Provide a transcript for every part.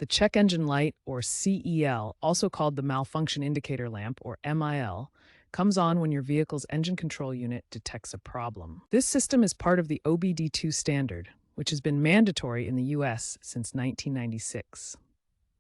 The check engine light, or CEL, also called the Malfunction Indicator Lamp, or MIL, comes on when your vehicle's engine control unit detects a problem. This system is part of the OBD2 standard, which has been mandatory in the US since 1996.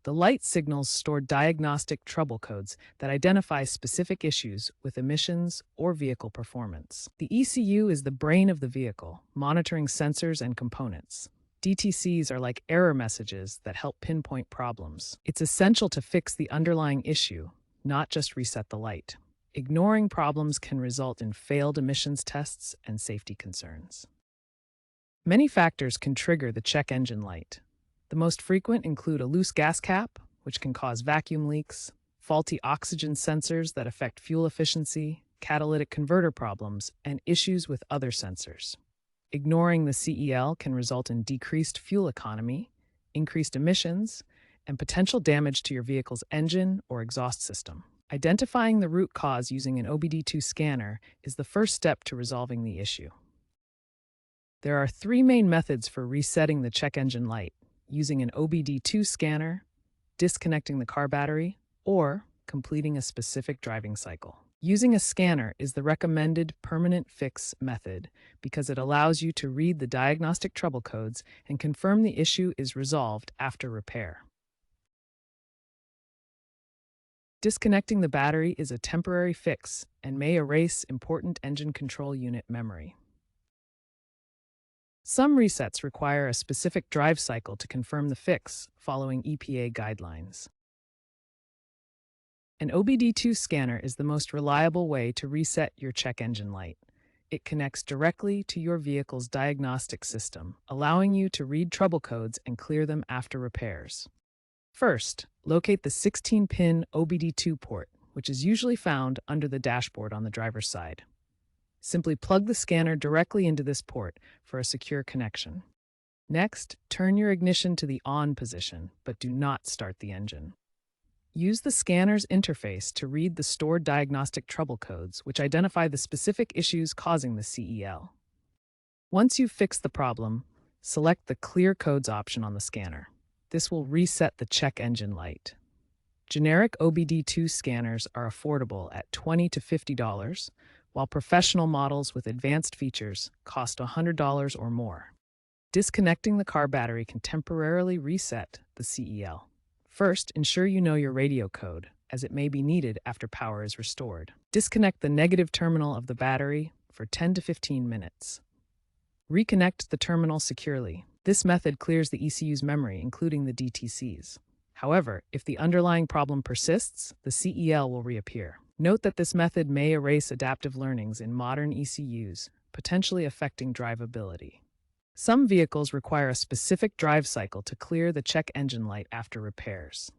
The light signals store diagnostic trouble codes that identify specific issues with emissions or vehicle performance. The ECU is the brain of the vehicle, monitoring sensors and components. DTCs are like error messages that help pinpoint problems. It's essential to fix the underlying issue, not just reset the light. Ignoring problems can result in failed emissions tests and safety concerns. Many factors can trigger the check engine light. The most frequent include a loose gas cap, which can cause vacuum leaks, faulty oxygen sensors that affect fuel efficiency, catalytic converter problems, and issues with other sensors. Ignoring the CEL can result in decreased fuel economy, increased emissions, and potential damage to your vehicle's engine or exhaust system. Identifying the root cause using an OBD2 scanner is the first step to resolving the issue. There are three main methods for resetting the check engine light: using an OBD2 scanner, disconnecting the car battery, or completing a specific driving cycle. Using a scanner is the recommended permanent fix method because it allows you to read the diagnostic trouble codes and confirm the issue is resolved after repair. Disconnecting the battery is a temporary fix and may erase important engine control unit memory. Some resets require a specific drive cycle to confirm the fix, following EPA guidelines. An OBD2 scanner is the most reliable way to reset your check engine light. It connects directly to your vehicle's diagnostic system, allowing you to read trouble codes and clear them after repairs. First, locate the 16-pin OBD2 port, which is usually found under the dashboard on the driver's side. Simply plug the scanner directly into this port for a secure connection. Next, turn your ignition to the on position, but do not start the engine. Use the scanner's interface to read the stored diagnostic trouble codes, which identify the specific issues causing the CEL. Once you've fixed the problem, select the Clear Codes option on the scanner. This will reset the check engine light. Generic OBD2 scanners are affordable at $20 to $50, while professional models with advanced features cost $100 or more. Disconnecting the car battery can temporarily reset the CEL. First, ensure you know your radio code, as it may be needed after power is restored. Disconnect the negative terminal of the battery for 10 to 15 minutes. Reconnect the terminal securely. This method clears the ECU's memory, including the DTCs. However, if the underlying problem persists, the CEL will reappear. Note that this method may erase adaptive learnings in modern ECUs, potentially affecting drivability. Some vehicles require a specific drive cycle to clear the check engine light after repairs.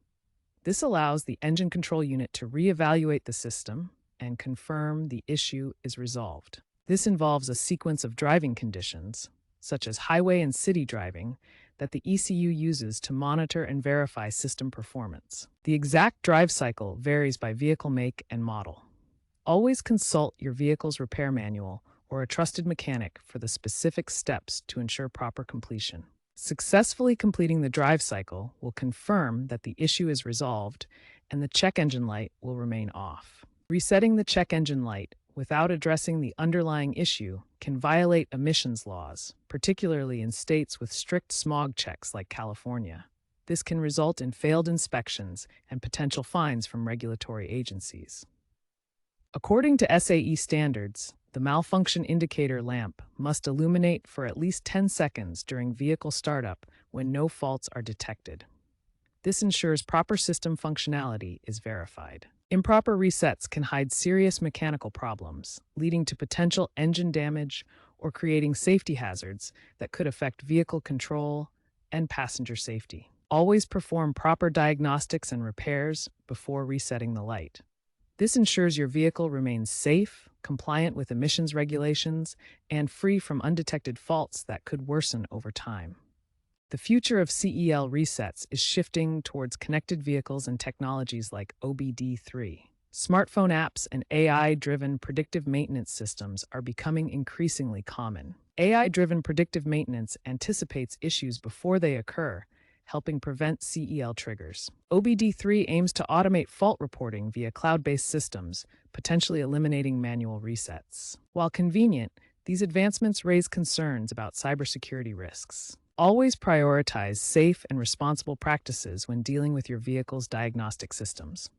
This allows the engine control unit to reevaluate the system and confirm the issue is resolved. This involves a sequence of driving conditions, such as highway and city driving, that the ECU uses to monitor and verify system performance. The exact drive cycle varies by vehicle make and model. Always consult your vehicle's repair manual or a trusted mechanic for the specific steps to ensure proper completion. Successfully completing the drive cycle will confirm that the issue is resolved and the check engine light will remain off. Resetting the check engine light without addressing the underlying issue can violate emissions laws, particularly in states with strict smog checks like California. This can result in failed inspections and potential fines from regulatory agencies. According to SAE standards, the malfunction indicator lamp must illuminate for at least 10 seconds during vehicle startup when no faults are detected. This ensures proper system functionality is verified. Improper resets can hide serious mechanical problems, leading to potential engine damage or creating safety hazards that could affect vehicle control and passenger safety. Always perform proper diagnostics and repairs before resetting the light. This ensures your vehicle remains safe, compliant with emissions regulations, and free from undetected faults that could worsen over time. The future of CEL resets is shifting towards connected vehicles and technologies like OBD3. Smartphone apps and AI-driven predictive maintenance systems are becoming increasingly common. AI-driven predictive maintenance anticipates issues before they occur, helping prevent CEL triggers. OBD3 aims to automate fault reporting via cloud-based systems, potentially eliminating manual resets. While convenient, these advancements raise concerns about cybersecurity risks. Always prioritize safe and responsible practices when dealing with your vehicle's diagnostic systems.